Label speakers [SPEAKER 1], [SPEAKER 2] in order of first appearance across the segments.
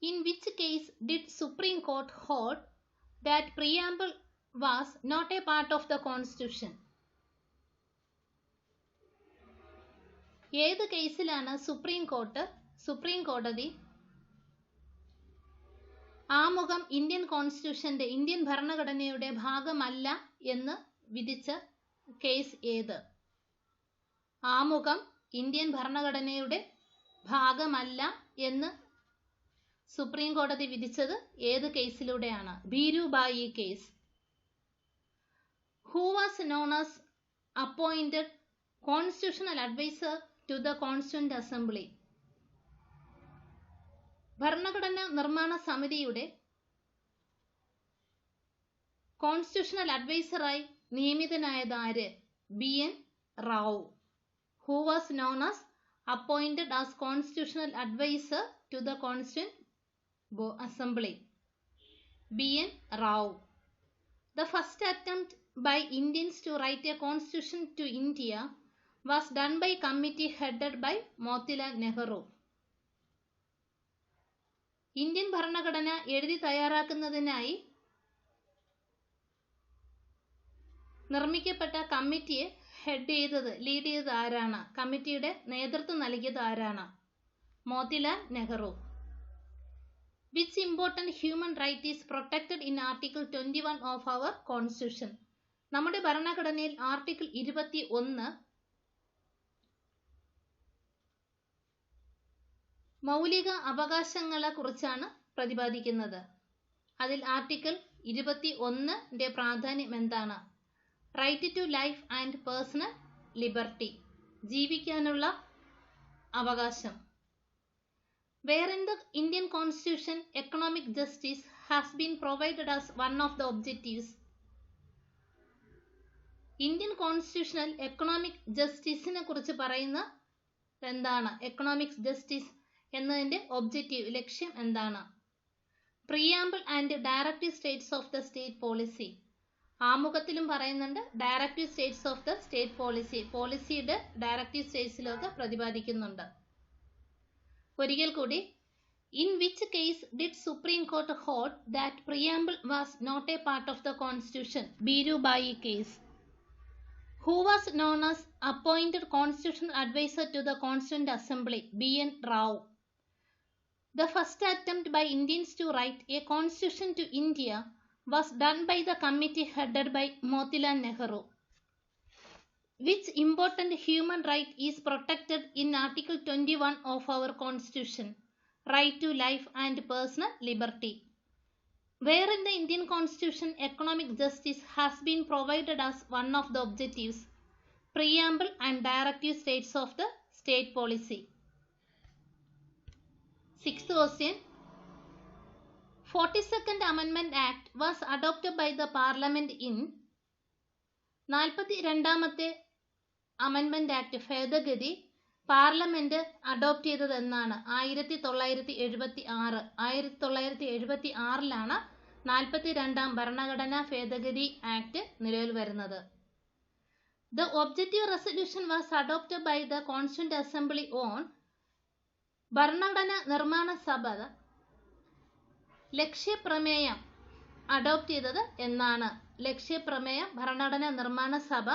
[SPEAKER 1] In which case did Supreme Court hold that preamble was not a part of the Constitution? ഏത് കേസിലാണ് supreme കോടതി ആമുഖം Indian ഭരണഘടനയുടെ ഭാഗമല്ല എന്ന് വിധിച്ച കേസ് ഏത്? ആമുഖം ഇന്ത്യൻ ഭരണഘടനയുടെ ഭാഗമല്ല എന്ന് സുപ്രീം കോടതി വിധിച്ചത് ഏത് കേസിലൂടെയാണ്? ഭീരുബായി case. Who was known as appointed constitutional advisor to the Constituent Assembly? ഭരണഘടനാ നിർമ്മാണ സമിതിയുടെ കോൺസ്റ്റിറ്റ്യൂഷണൽ അഡ്വൈസറായി നിയമിതനായത് ആര്? BN Rao. Who was known as appointed as constitutional advisor to the Constituent Assembly? BN Rao. The first attempt by Indians to write a constitution to India was done by a committee headed by Motilal Nehru. Indian ഭരണഘടന എഴുതി തയ്യാറാക്കുന്നതിനായി നിർമ്മിക്കപ്പെട്ട കമ്മിറ്റിയെ lead ചെയ്തത് ആരാണ്? കമ്മിറ്റിയുടെ നേതൃത്വം നൽകിയത് ആരാണ്? Motilal Nehru. Which important human right is protected in Article 21 of our Constitution? നമ്മുടെ ഭരണഘടനയിൽ ആർട്ടിക്കിൾ 21 മൗലിക അവകാശങ്ങളെ കുറിച്ചാണ് പ്രതിപാദിക്കുന്നത്. അതിൽ ആർട്ടിക്കിൾ 21ന്റെ പ്രാധാന്യം എന്താണ്? Right to life and personal liberty, ജീവിക്കാനുള്ള അവകാശം. Where in the Indian Constitution economic justice has been provided as one of the objectives? Indian കോൺസ്റ്റിറ്റ്യൂഷനിൽ എക്കണോമിക് ജസ്റ്റിസിനെ കുറിച്ച് പറയുന്ന എന്താണ്? എക്കണോമിക് ജസ്റ്റിസ് എന്നതിന്റെ ഒബ്ജക്റ്റീവ്, ലക്ഷ്യം എന്താണ്? Preamble and directive states of the state policy. ആമുഖത്തിലും പറയുന്നുണ്ട്, directive states of the state policy, പോളിസിയുടെ ഡയറക്റ്റീവ് സ്റ്റേറ്റ്സിലൊക്കെ പ്രതിപാദിക്കുന്നുണ്ട്. ഒരിക്കൽ കൂടി, in which case did Supreme Court hold that preamble was not a part of the Constitution? Bhirubai case. Who was known as appointed constitutional advisor to the Constituent Assembly? BN Rao. The first attempt by Indians to write a constitution to India was done by the committee headed by Motilal Nehru. Which important human right is protected in Article 21 of our Constitution? Right to life and personal liberty. Where in the Indian Constitution economic justice has been provided as one of the objectives? Preamble and directive states of the state policy. Sixth question. 42nd Amendment Act was adopted by the Parliament in 42ാമത്തെ അമെൻമെന്റ് act ഭേദഗതി parliament adopt ചെയ്തത് എന്നാണ്? 1976. 1976ലാണ് 42ാം ഭരണഘടനാ ഭേദഗതി act നിലവിൽ വരുന്നത്. The objective resolution was adopted by the Constituent Assembly on ഭരണഘടനാ നിർമ്മാണ സഭ ലക്ഷ്യപ്രമേയം അഡോപ്റ്റ് ചെയ്തത് എന്നാണ്? ലക്ഷ്യപ്രമേയം ഭരണഘടനാ നിർമ്മാണ സഭ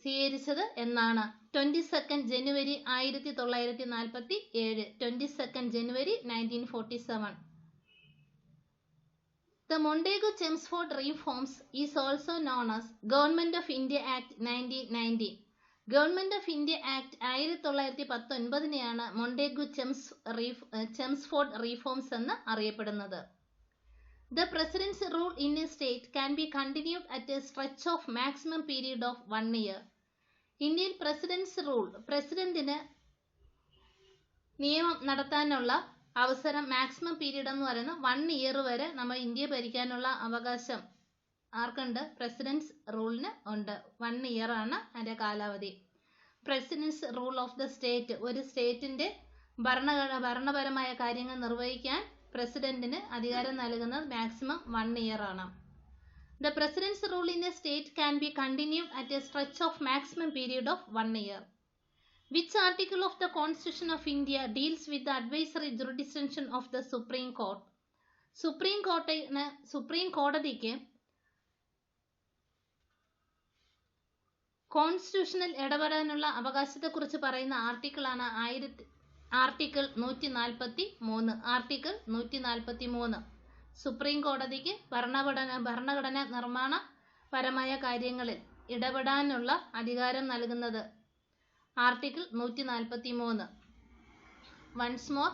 [SPEAKER 1] സ്വീകരിച്ചത് എന്നാണ്? 22 ജനുവരി 1947. 22 ജനുവരി 1947. The Montagu-Chelmsford Reforms is also known as Government of India Act 1990. Government of India act 1919നെയാണ് മോണ്ടേഗു-ചെംസ്ഫോർഡ് റീഫോംസ് എന്ന് അറിയപ്പെടുന്നത്. The president's rule in a state can be continued at a stretch of maximum period of 1 year. ഇന്ത്യയിൽ പ്രസിഡന്റിന് നിയമം നടത്താനുള്ള അവസരം maximum period എന്ന് പറയുന്നത് 1 ഇയർ വരെ നമ്മൾ ഇന്ത്യ ഭരിക്കാനുള്ള അവകാശം ആർക്കുണ്ട്? പ്രസിഡന്റ്സ് റൂളിന് ഉണ്ട്. 1 ഇയർ ആണ് അതിന്റെ കാലാവധി. President's rule of the state, ഒരു സ്റ്റേറ്റിന്റെ ഭരണപരമായ കാര്യങ്ങൾ നിർവഹിക്കാൻ പ്രസിഡന്റിന് അധികാരം നൽകുന്നത് മാക്സിമം 1 ഇയർ ആണ്. The president's rule in a state can be continued at a stretch of maximum period of 1 year. Which article of the Constitution of India deals with the advisory jurisdiction of the Supreme Court? Supreme കോടതിക്ക് കോൺസ്റ്റിറ്റ്യൂഷനിൽ ഇടപെടാനുള്ള അവകാശത്തെക്കുറിച്ച് പറയുന്ന ആർട്ടിക്കിളാണ് article 143. Article 143 supreme കോടതിക്ക് ഭരണഘടന നിർമ്മാണപരമായ കാര്യങ്ങളിൽ ഇടപെടാനുള്ള അധികാരം നൽകുന്നത് article 143. Once more,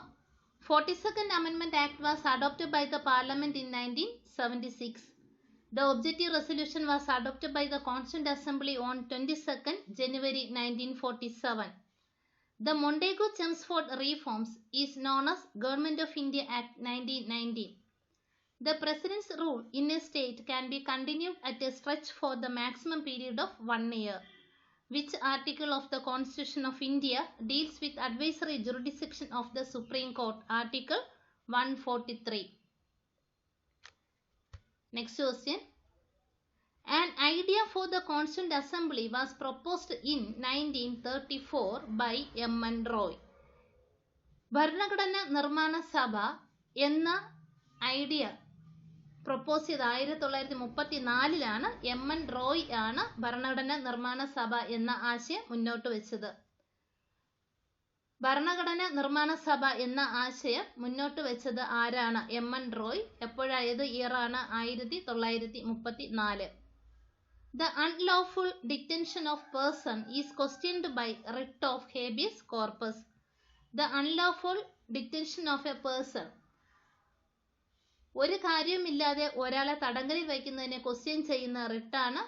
[SPEAKER 1] 42nd Amendment Act was adopted by the Parliament in 1976. The objective resolution was adopted by the Constituent Assembly on 22nd January 1947. The Montagu-Chelmsford Reforms is known as Government of India Act 1990. The President's rule in a state can be continued at a stretch for the maximum period of 1 year. Which article of the Constitution of India deals with advisory jurisdiction of the Supreme Court? Article 143. Next question. An idea for the Constituent Assembly was proposed in 1934 by M.N. Roy. ഭരണഘടന നിർമ്മാണ സഭ എന്ന idea propose ചെയ്ത് 1934 M.N. Roy ആണ് ഭരണഘടന നിർമ്മാണ സഭ എന്ന ആശയം മുന്നോട്ട് വെച്ചത്. ഭരണഘടന നിർമ്മാണ സഭ എന്ന ആശയം മുന്നോട്ട് വെച്ചത് ആരാണ്? M.N. റോയ്. എപ്പോഴായത്? ഇയർ ആണ് 1934. The unlawful detention of person is questioned by writ of habeas corpus. The unlawful detention of a person, ഒരു കാര്യവുമില്ലാതെ ഒരാളെ തടങ്കലിൽ വയ്ക്കുന്നതിനെ ക്വസ്റ്റ്യൻ ചെയ്യുന്ന റിട്ടാണ്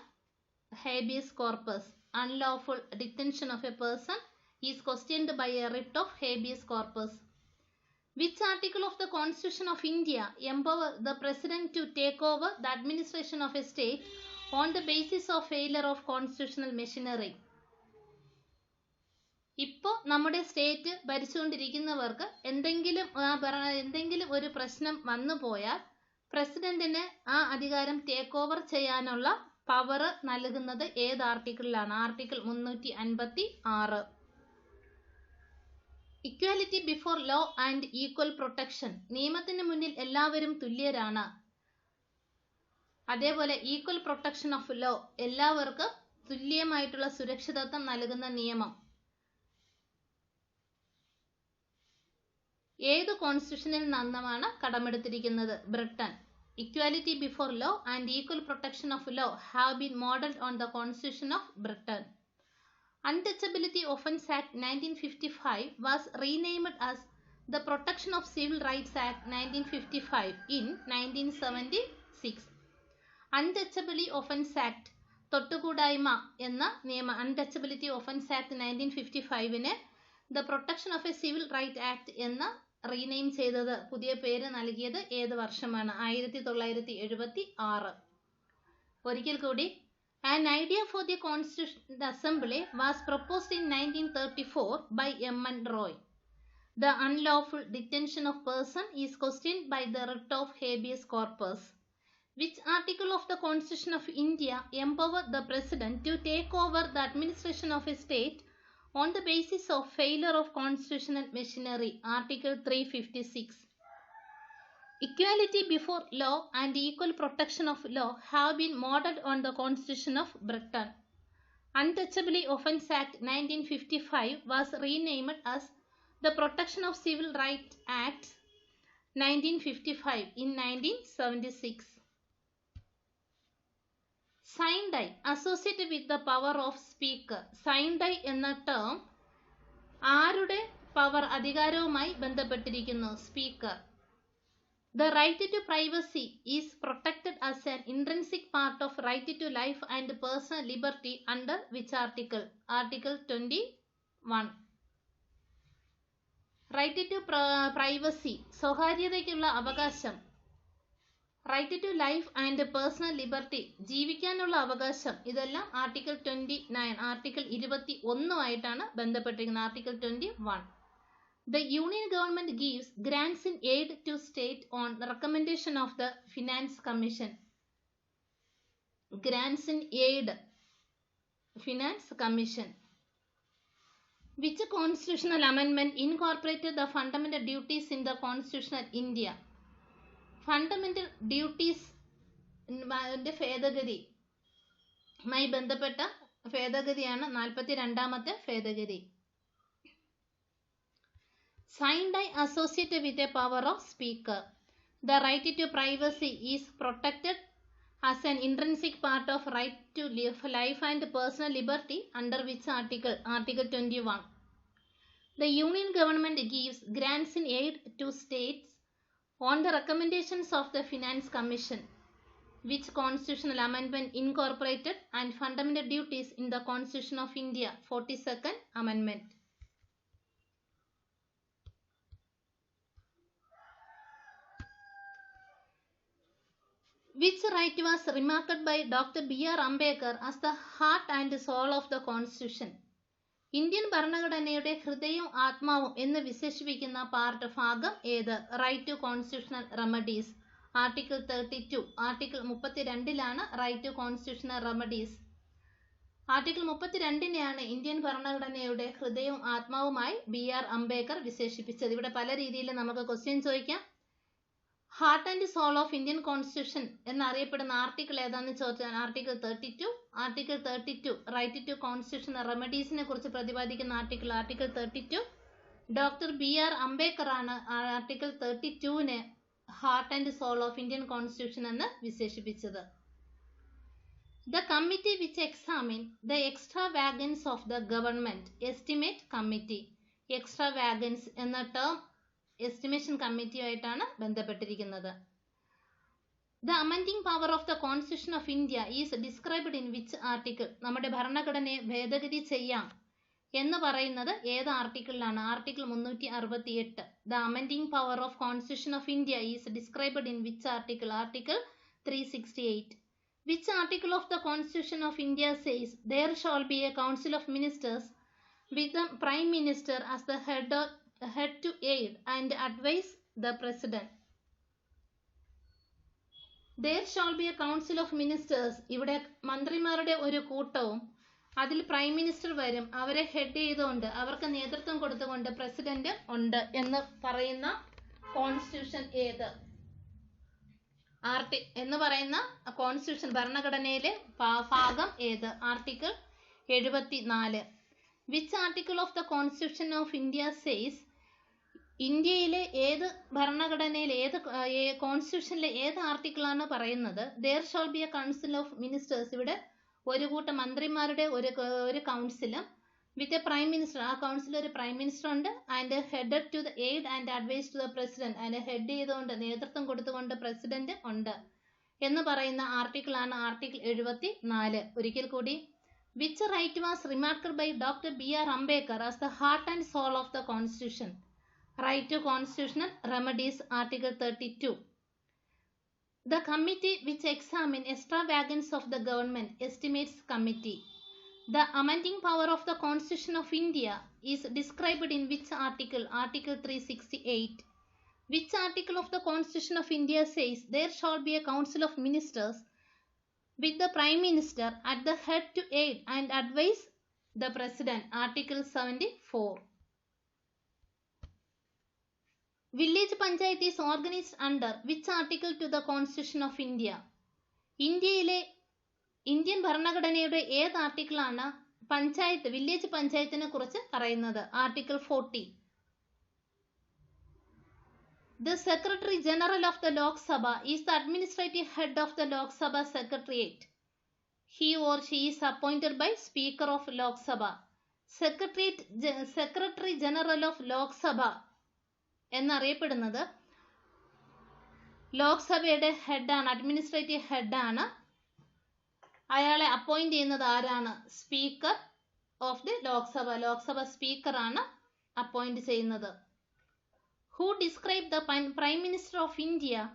[SPEAKER 1] habeas corpus. Unlawful detention of a person is questioned by a writ of habeas corpus. Which article of the constitution of India empower the president to take over the administration of a state on the basis of failure of constitutional machinery? ഇപ്പോൾ നമ്മുടെ state ഭരിച്ചുകൊണ്ടിരിക്കുന്നവർക്ക് എന്തെങ്കിലും ഒരു പ്രശ്നം വന്നു പോയാൽ പ്രസിഡന്റിന് ആ അധികാരം ടേക്ക് ഓവർ ചെയ്യാനുള്ള പവർ നൽകുന്നത് ഏത് ആർട്ടിക്കിളിലാണ്? Article 356. Equality before law and equal protection, നിയമത്തിന് മുന്നിൽ എല്ലാവരും തുല്യരാണ്. അതേപോലെ ഈക്വൽ പ്രൊട്ടക്ഷൻ ഓഫ് ലോ, എല്ലാവർക്കും തുല്യമായിട്ടുള്ള സുരക്ഷിതത്വം നൽകുന്ന നിയമം ഏത് കോൺസ്റ്റിറ്റ്യൂഷനിൽ നിന്നാണ് കടമെടുത്തിരിക്കുന്നത്? Britain. Equality before law and equal protection of law have been modeled on the Constitution of Britain. Untouchability Offence Act 1955 was renamed as the Protection of Civil Rights Act 1955 in 1976. Untouchability Offence Act, തൊട്ടുകൂടായ്മ എന്ന നിയമം, Untouchability Offence Act 1955-ന് The Protection of a Civil Right Act എന്ന rename ചെയ്തത്, പുതിയ പേര് നൽകിയത് ഏത് വർഷമാണ്? 1976. ഒരിക്കൽ കൂടി. An idea for the Constituent Assembly was proposed in 1934 by M.N. Roy. The unlawful detention of person is questioned by the writ of habeas corpus. Which article of the Constitution of India empower the President to take over the administration of a state on the basis of failure of constitutional machinery? Article 356. Equality before law and equal protection of law have been modeled on the Constitution of Britain. Untouchability Offence Act 1955 was renamed as the Protection of Civil Rights Act 1955 in 1976. Sine die associated with the power of speaker. Sine die എന്ന term ആരുടെ power, അധികാരവുമായി ബന്ധപ്പെട്ടിരിക്കുന്നു? Speaker. The right to privacy is protected as an intrinsic part of right to life and personal liberty under which article? Article 21. Right to privacy, സ്വകാര്യതയ്ക്കുള്ള അവകാശം. Right to life and personal liberty, ജീവിക്കാനുള്ള അവകാശം. ഇതെല്ലാം article 29, article 21 ബന്ധപ്പെട്ടിരിക്കുന്നത്. Article 21. The Union Government gives grants in aid to state on recommendation of the Finance Commission. Grants in aid, Finance Commission. Which constitutional amendment incorporated the fundamental duties in the constitutional India? Fundamental duties ഭേദഗതിയുമായി ബന്ധപ്പെട്ട ഭേദഗതിയാണ് 42ാമത്തെ ഭേദഗതി. Signed and associated with a power of speaker. The right to privacy is protected as an intrinsic part of right to life and personal liberty under which article? Article 21. The Union government gives grants in aid to states on the recommendations of the Finance Commission. Which constitutional amendment incorporated and fundamental duties in the Constitution of India? 42nd Amendment. Which right was remarked by Dr. B.R. Ambedkar as the heart and soul of the Constitution? Indian ഭരണഘടനയുടെ ഹൃദയവും ആത്മാവും എന്ന് വിശേഷിപ്പിക്കുന്ന ഭാഗം ഏത്? Right to constitutional remedies. Article 32. Article 32ലാണ് right to constitutional remedies. Article 32നെയാണ് Indian ഭരണഘടനയുടെ ഹൃദയവും ആത്മാവുമായി B.R. അംബേദ്കർ വിശേഷിപ്പിച്ചത്. ഇവിടെ പല രീതിയിൽ നമുക്ക് ക്വസ്റ്റ്യൻ ചോദിക്കാം. Heart and soul of Indian constitution എന്നറിയപ്പെടുന്ന ആർട്ടിക്കിൾ ഏതാണെന്ന് ചോദിച്ചാൽ article 32. Article 32 right to constitutional റെമഡീസിനെ കുറിച്ച് പ്രതിപാദിക്കുന്ന ആർട്ടിക്കിൾ 32. Doctor B.R. അംബേദ്കർ ആണ് ആർട്ടിക്കിൾ 32നെ heart and soul of Indian constitution എന്ന് വിശേഷിപ്പിച്ചത്. The committee which examine the extravagance of the government estimate committee. Extravagance എന്ന ടേം എസ്റ്റിമേഷൻ കമ്മിറ്റിയുമായിട്ടാണ് ബന്ധപ്പെട്ടിരിക്കുന്നത്. The amending power of the Constitution of India is described in which article? നമ്മുടെ ഭരണഘടനയെ ഭേദഗതി ചെയ്യാം എന്ന് പറയുന്നത് ഏത് ആർട്ടിക്കിളിലാണ്? Article 368. The amending power of Constitution of India is described in which article? Article 368. Which article of the Constitution of India says there shall be a council of ministers with the Prime Minister as the head to aid and advise the President? There shall be a council of ministers. ഇവിടെ മന്ത്രിമാരുടെ ഒരു കൂട്ടവും അതിൽ prime minister വരും. അവരെ head ചെയ്തുകൊണ്ട് അവർക്ക് നേതൃത്വം കൊടുത്തുകൊണ്ട് പ്രസിഡന്റ് ഉണ്ട് എന്ന് പറയുന്ന കോൺസ്റ്റിറ്റ്യൂഷൻ ഏത്? എന്ന് പറയുന്ന കോൺസ്റ്റിറ്റ്യൂഷൻ ഭരണഘടനയിലെ ഭാഗം ഏത്? Article 74. Which article of the Constitution of India says ഇന്ത്യയിലെ ഏത് ഭരണഘടനയിൽ കോൺസ്റ്റിറ്റ്യൂഷനിലെ ഏത് ആർട്ടിക്കിളാണ് പറയുന്നത് there shall be a council of ministers? ഇവിടെ ഒരു കൂട്ടം മന്ത്രിമാരുടെ ഒരു കൗൺസിലും വിത്ത് എ പ്രൈം മിനിസ്റ്റർ. ആ കൗൺസിൽ ഒരു പ്രൈം മിനിസ്റ്റർ ഉണ്ട്. And headed to the aid and advice to the president. അതിന്റെ ഹെഡ് ചെയ്തുകൊണ്ട് നേതൃത്വം കൊടുത്തുകൊണ്ട് പ്രസിഡന്റ് ഉണ്ട് എന്ന് പറയുന്ന ആർട്ടിക്കിളാണ് ആർട്ടിക്കിൾ 74. ഒരിക്കൽ കൂടി. Which right was remarked by doctor B.R. Ambedkar as the heart and soul of the constitution? Right to constitutional remedies. Article 32. The committee which examine extravagance of the government estimates committee. The amending power of the Constitution of India is described in which article? Article 368. Which article of the Constitution of India says there shall be a council of ministers with the Prime Minister at the head to aid and advise the President? Article 74. Village Panchayat is organized under which article to the Constitution of India? Indian ഭരണഘടനയുടെ ഏത് ആർട്ടിക്കിളാണ് village പഞ്ചായത്തിനെ കുറിച്ച് പറയുന്നത്? Article 40. The Secretary General of the Lok Sabha is the administrative head of the Lok Sabha Secretariat. He or she is appointed by Speaker of Lok Sabha. Secretary General of Lok Sabha എന്നറിയപ്പെടുന്നത് ലോക്സഭയുടെ ഹെഡാണ്, administrative ഹെഡാണ്. അയാളെ appoint ചെയ്യുന്നത് ആരാണ്? Speaker of the Lok Sabha സ്പീക്കറാണ് appoint ചെയ്യുന്നത്. Who describe the prime minister of India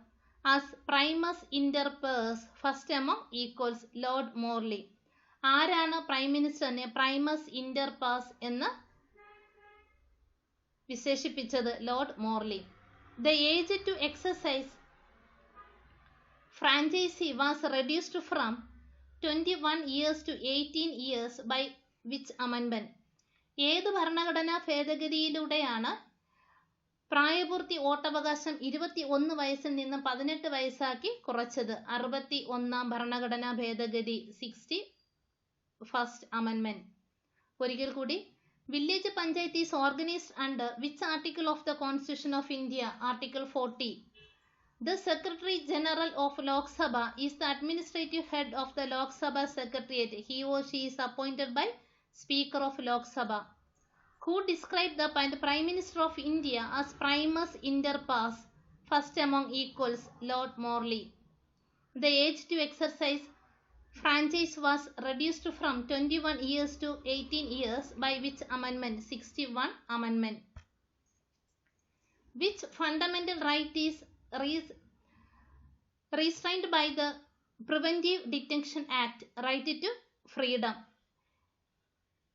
[SPEAKER 1] as primus inter pares first among equals? Lord Morley. ആരാണ് prime മിനിസ്റ്ററിനെ primus inter pares എന്ന് വിശേഷിപ്പിച്ചത്? Lord Morley. The age to exercise franchise was reduced from 21 years to 18 years by which amendment? ഏത് ഭരണഘടനാ ഭേദഗതിയിലൂടെയാണ് പ്രായപൂർത്തി വോട്ടവകാശം 21 വയസ്സിൽ നിന്ന് 18 വയസ്സാക്കി കുറച്ചത്? 61-ാം ഭരണഘടനാ ഭേദഗതി, 61st Amendment. ഒരിക്കൽ കൂടി, village panchayat is organised under which article of the constitution of India? Article 40. The Secretary General of Lok Sabha is the administrative head of the Lok Sabha Secretariat. He or she is appointed by Speaker of Lok Sabha. Who described the Prime Minister of India as primus inter pares, first among equals? Lord Morley. The age to exercise franchise was reduced from 21 years to 18 years by which amendment? 61 Amendment. Which fundamental right is restrained by the Preventive Detention Act? Right to freedom.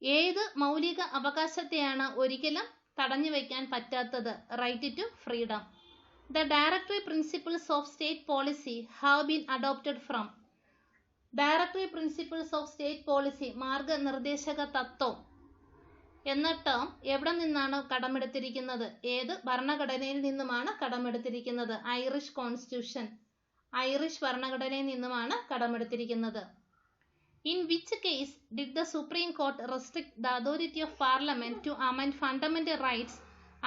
[SPEAKER 1] ഏത് മൗലിക അവകാശത്തെയാണ് ഒരിക്കലും തടഞ്ഞു വയ്ക്കാൻ പറ്റാത്തത്? Right to freedom. The directory principles of state policy have been adopted from? Directory principles of state policy, മാർഗനിർദ്ദേശക തത്വം എന്ന term എവിടെ നിന്നാണ് കടമെടുത്തിരിക്കുന്നത്? ഏത് ഭരണഘടനയിൽ നിന്നുമാണ് കടമെടുത്തിരിക്കുന്നത്? ഐറിഷ് കോൺസ്റ്റിറ്റ്യൂഷൻ, ഐറിഷ് ഭരണഘടനയിൽ നിന്നുമാണ് കടമെടുത്തിരിക്കുന്നത്. In which case did the Supreme Court restrict the authority of Parliament to amend fundamental rights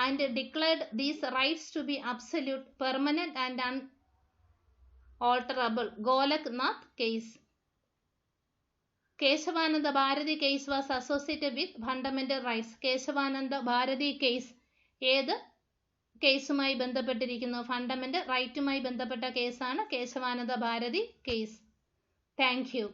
[SPEAKER 1] and declared these rights to be absolute, permanent and unalterable? Golaknath case. Keshavananda Bharati case was associated with fundamental rights. Keshavananda Bharati case ഏത് കേസുമായി ബന്ധപ്പെട്ടിരിക്കുന്നു? Fundamental റൈറ്റുമായി ബന്ധപ്പെട്ട കേസാണ് Kesavananda Bharati case. Thank U.